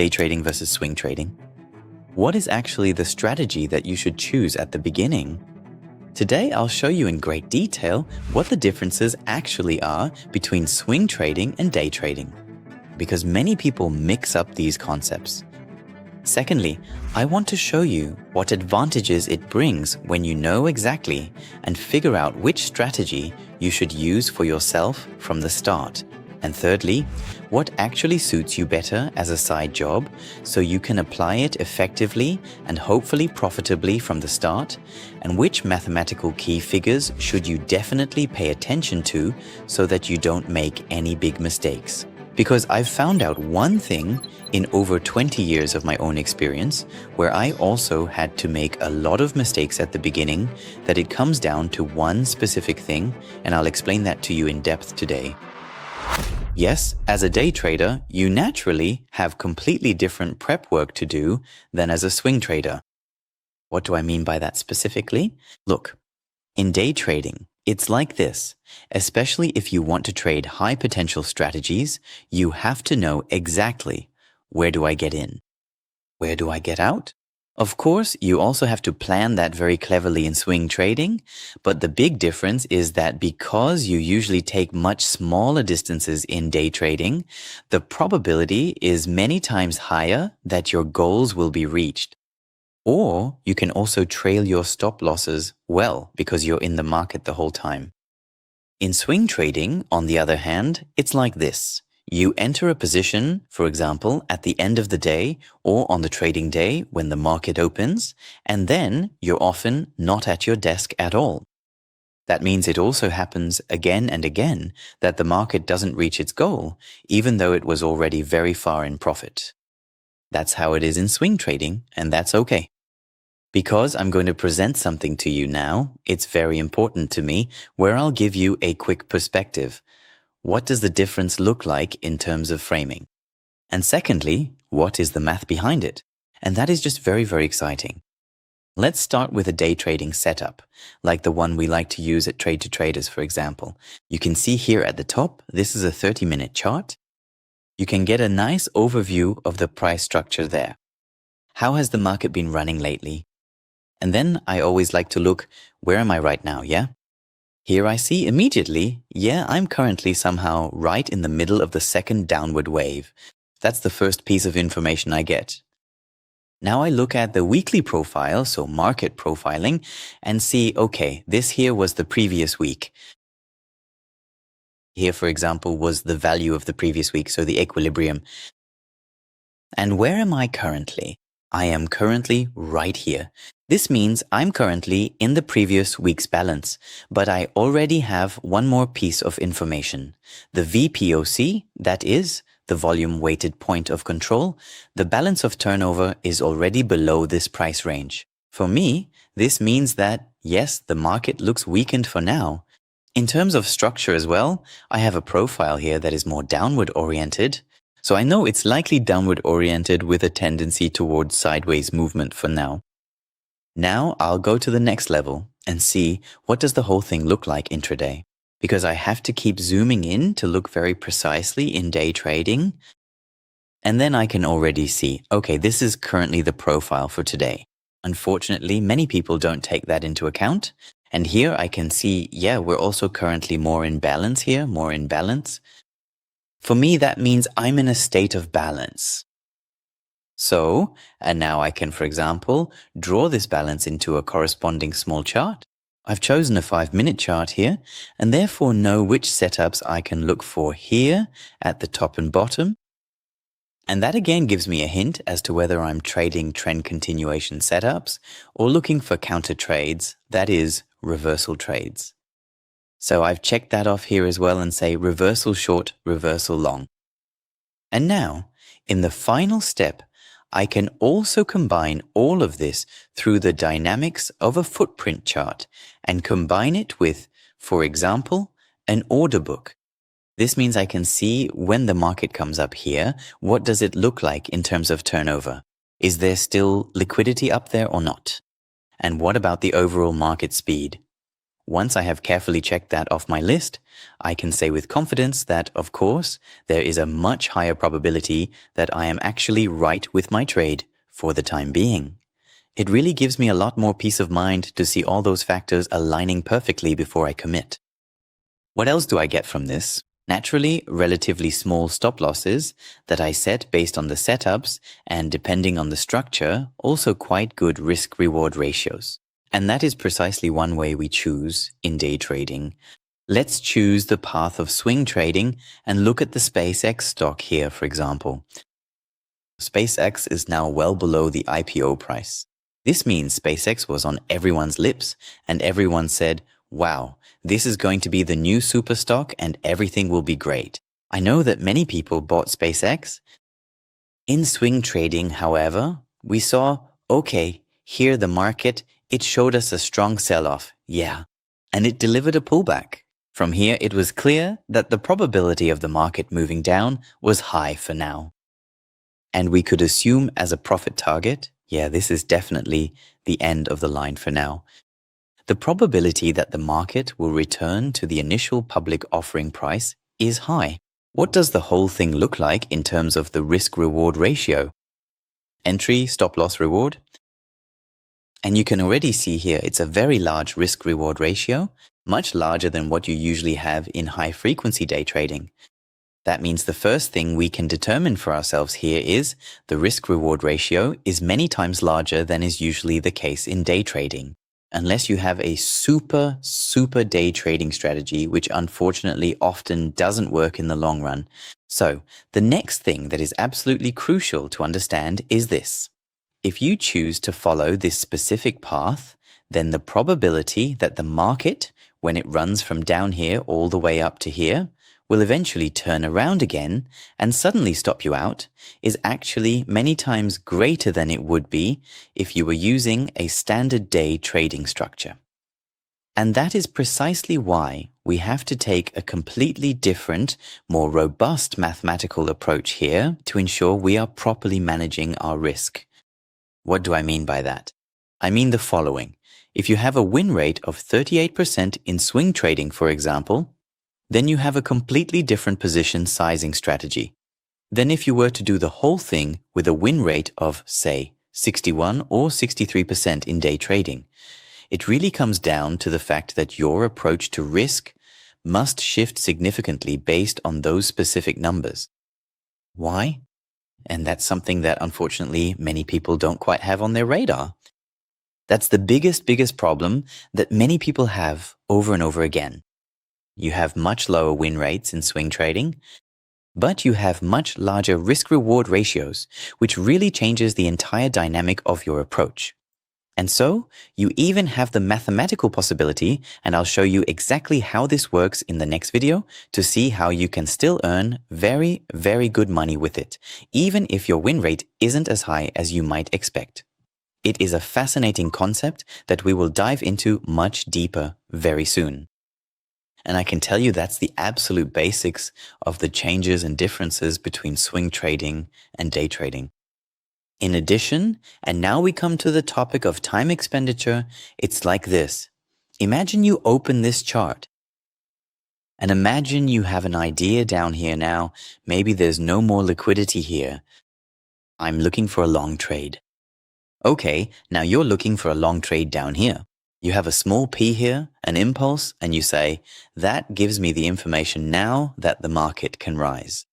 day trading versus swing trading? What is actually the strategy that you should choose at the beginning? Today, I'll show you in great detail what the differences actually are between swing trading and day trading, because many people mix up these concepts. Secondly, I want to show you what advantages it brings when you know exactly and figure out which strategy you should use for yourself from the start. And thirdly, what actually suits you better as a side job so you can apply it effectively and hopefully profitably from the start, and which mathematical key figures should you definitely pay attention to so that you don't make any big mistakes. Because I've found out one thing in over 20 years of my own experience, where I also had to make a lot of mistakes at the beginning, that it comes down to one specific thing, and I'll explain that to you in depth today. Yes, as a day trader, you naturally have completely different prep work to do than as a swing trader. What do I mean by that specifically? Look, in day trading, it's like this. Especially if you want to trade high potential strategies, you have to know exactly, where do I get in? Where do I get out? Of course, you also have to plan that very cleverly in swing trading, but the big difference is that because you usually take much smaller distances in day trading, the probability is many times higher that your goals will be reached. Or you can also trail your stop losses well because you're in the market the whole time. In swing trading, on the other hand, it's like this. You enter a position, for example, at the end of the day or on the trading day when the market opens, and then you're often not at your desk at all. That means it also happens again and again that the market doesn't reach its goal, even though it was already very far in profit. That's how it is in swing trading, and that's okay. Because I'm going to present something to you now, it's very important to me, where I'll give you a quick perspective. What does the difference look like in terms of framing? And secondly, what is the math behind it? And that is just very, very exciting. Let's start with a day trading setup, like the one we like to use at Trade to Traders, for example. You can see here at the top, this is a 30-minute chart. You can get a nice overview of the price structure there. How has the market been running lately? And then I always like to look, where am I right now, yeah? Here I see immediately, I'm currently somehow right in the middle of the second downward wave. That's the first piece of information I get. Now I look at the weekly profile, so market profiling, and see, okay, this here was the previous week. Here, for example, was the value of the previous week, so the equilibrium. And where am I currently? I am currently right here. This means I'm currently in the previous week's balance, but I already have one more piece of information. The VPOC, that is, the volume weighted point of control, the balance of turnover is already below this price range. For me, this means that, yes, the market looks weakened for now. In terms of structure as well, I have a profile here that is more downward oriented. So I know it's likely downward oriented with a tendency towards sideways movement for now. Now I'll go to the next level and see what does the whole thing look like intraday, because I have to keep zooming in to look very precisely in day trading. And then I can already see, okay, this is currently the profile for today. Unfortunately, many people don't take that into account. And here I can see, we're also currently more in balance here, more in balance. For me, that means I'm in a state of balance. So, and now I can, for example, draw this balance into a corresponding small chart. I've chosen a 5-minute chart here, and therefore know which setups I can look for here at the top and bottom. And that again gives me a hint as to whether I'm trading trend continuation setups or looking for counter trades, that is, reversal trades. So I've checked that off here as well and say reversal short, reversal long. And now, in the final step, I can also combine all of this through the dynamics of a footprint chart and combine it with, for example, an order book. This means I can see when the market comes up here, what does it look like in terms of turnover? Is there still liquidity up there or not? And what about the overall market speed? Once I have carefully checked that off my list, I can say with confidence that, of course, there is a much higher probability that I am actually right with my trade for the time being. It really gives me a lot more peace of mind to see all those factors aligning perfectly before I commit. What else do I get from this? Naturally, relatively small stop losses that I set based on the setups and depending on the structure, also quite good risk-reward ratios. And that is precisely one way we choose in day trading. Let's choose the path of swing trading and look at the SpaceX stock here, for example. SpaceX is now well below the IPO price. This means SpaceX was on everyone's lips and everyone said, wow, this is going to be the new super stock and everything will be great. I know that many people bought SpaceX. In swing trading, however, we saw, okay, here the market, it showed us a strong sell-off, yeah, and it delivered a pullback. From here, it was clear that the probability of the market moving down was high for now. And we could assume as a profit target, yeah, this is definitely the end of the line for now. The probability that the market will return to the initial public offering price is high. What does the whole thing look like in terms of the risk-reward ratio? Entry, stop-loss reward. And you can already see here it's a very large risk-reward ratio, much larger than what you usually have in high-frequency day trading. That means the first thing we can determine for ourselves here is the risk-reward ratio is many times larger than is usually the case in day trading, unless you have a super day trading strategy, which unfortunately often doesn't work in the long run. So the next thing that is absolutely crucial to understand is this. If you choose to follow this specific path, then the probability that the market, when it runs from down here all the way up to here, will eventually turn around again and suddenly stop you out is actually many times greater than it would be if you were using a standard day trading structure. And that is precisely why we have to take a completely different, more robust mathematical approach here to ensure we are properly managing our risk. What do I mean by that? I mean the following. If you have a win rate of 38% in swing trading, for example, then you have a completely different position sizing strategy than if you were to do the whole thing with a win rate of, say, 61 or 63% in day trading. It really comes down to the fact that your approach to risk must shift significantly based on those specific numbers. Why? And that's something that unfortunately many people don't quite have on their radar. That's the biggest problem that many people have over and over again. You have much lower win rates in swing trading, but you have much larger risk-reward ratios, which really changes the entire dynamic of your approach. And so, you even have the mathematical possibility, and I'll show you exactly how this works in the next video to see how you can still earn very good money with it, even if your win rate isn't as high as you might expect. It is a fascinating concept that we will dive into much deeper very soon. And I can tell you that's the absolute basics of the changes and differences between swing trading and day trading. In addition, and now we come to the topic of time expenditure, it's like this. Imagine you open this chart. And imagine you have an idea down here now. Maybe there's no more liquidity here. I'm looking for a long trade. Okay, now you're looking for a long trade down here. You have a small P here, an impulse, and you say, that gives me the information now that the market can rise.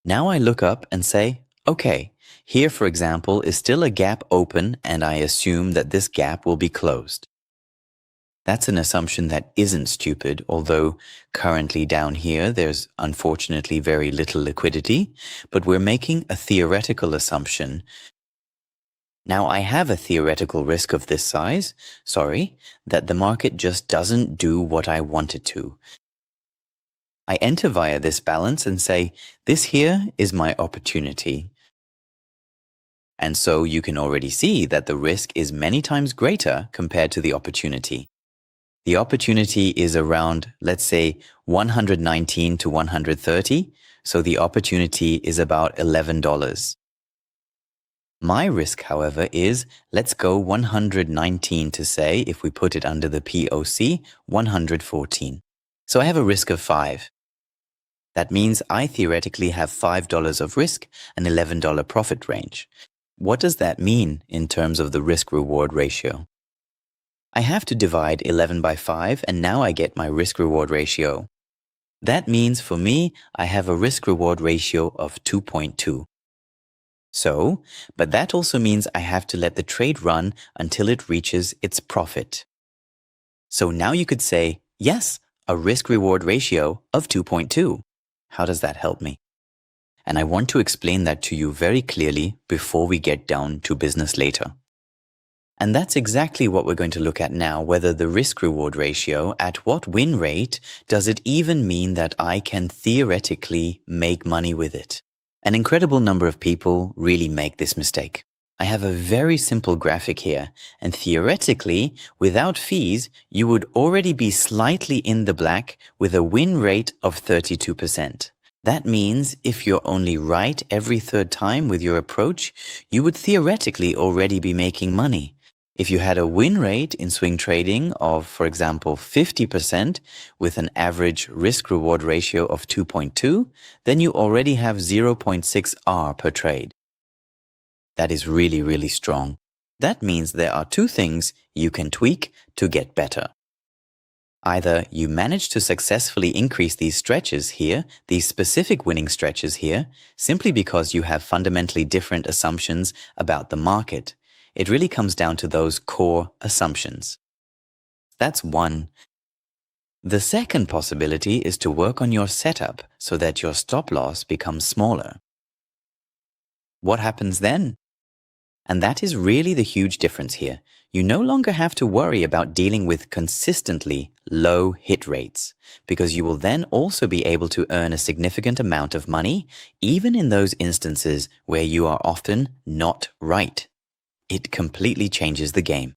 Now I look up and say, okay, here for example is still a gap open and I assume that this gap will be closed. That's an assumption that isn't stupid, although currently down here there's unfortunately very little liquidity, but we're making a theoretical assumption. Now I have a theoretical risk of this size, that the market just doesn't do what I want it to. I enter via this balance and say, this here is my opportunity. And so you can already see that the risk is many times greater compared to the opportunity. The opportunity is around, let's say, 119 to 130, so the opportunity is about $11. My risk, however, is, let's go 119 to say, if we put it under the POC, 114. So I have a risk of 5. That means I theoretically have $5 of risk and $11 profit range. What does that mean in terms of the risk-reward ratio? I have to divide 11 by 5, and now I get my risk-reward ratio. That means for me, I have a risk-reward ratio of 2.2. So, but that also means I have to let the trade run until it reaches its profit. So now you could say, yes, a risk-reward ratio of 2.2. How does that help me? And I want to explain that to you very clearly before we get down to business later. And that's exactly what we're going to look at now, whether the risk-reward ratio, at what win rate, does it even mean that I can theoretically make money with it? An incredible number of people really make this mistake. I have a very simple graphic here, and theoretically, without fees, you would already be slightly in the black with a win rate of 32%. That means if you're only right every third time with your approach, you would theoretically already be making money. If you had a win rate in swing trading of, for example, 50% with an average risk-reward ratio of 2.2, then you already have 0.6 R per trade. That is really, really strong. That means there are two things you can tweak to get better. Either you manage to successfully increase these stretches here, these specific winning stretches here, simply because you have fundamentally different assumptions about the market. It really comes down to those core assumptions. That's one. The second possibility is to work on your setup so that your stop loss becomes smaller. What happens then? And that is really the huge difference here. You no longer have to worry about dealing with consistently low hit rates, because you will then also be able to earn a significant amount of money, even in those instances where you are often not right. It completely changes the game.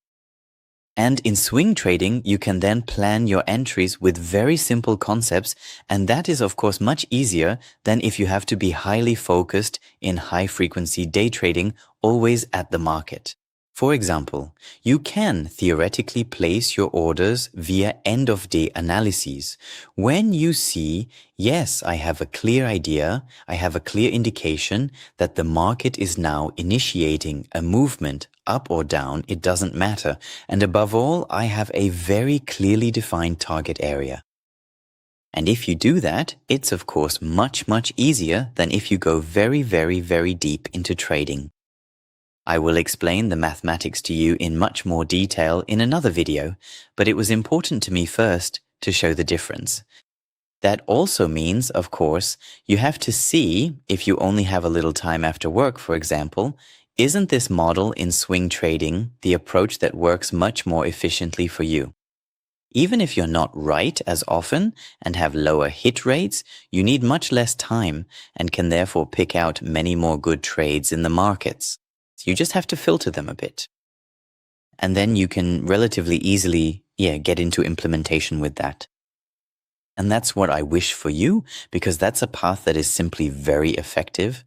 And in swing trading, you can then plan your entries with very simple concepts, and that is of course much easier than if you have to be highly focused in high-frequency day trading, always at the market. For example, you can theoretically place your orders via end-of-day analyses. When you see, yes, I have a clear idea, I have a clear indication that the market is now initiating a movement up or down, it doesn't matter. And above all, I have a very clearly defined target area. And if you do that, it's of course much, much easier than if you go very, very, very deep into trading. I will explain the mathematics to you in much more detail in another video, but it was important to me first to show the difference. That also means, of course, you have to see, if you only have a little time after work, for example, isn't this model in swing trading the approach that works much more efficiently for you? Even if you're not right as often and have lower hit rates, you need much less time and can therefore pick out many more good trades in the markets. You just have to filter them a bit. And then you can relatively easily, get into implementation with that. And that's what I wish for you, because that's a path that is simply very effective.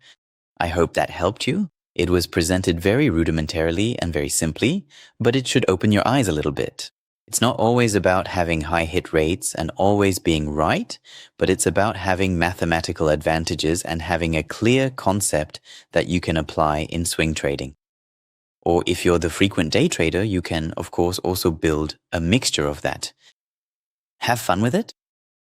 I hope that helped you. It was presented very rudimentarily and very simply, but it should open your eyes a little bit. It's not always about having high hit rates and always being right, but it's about having mathematical advantages and having a clear concept that you can apply in swing trading. Or if you're the frequent day trader, you can, of course, also build a mixture of that. Have fun with it.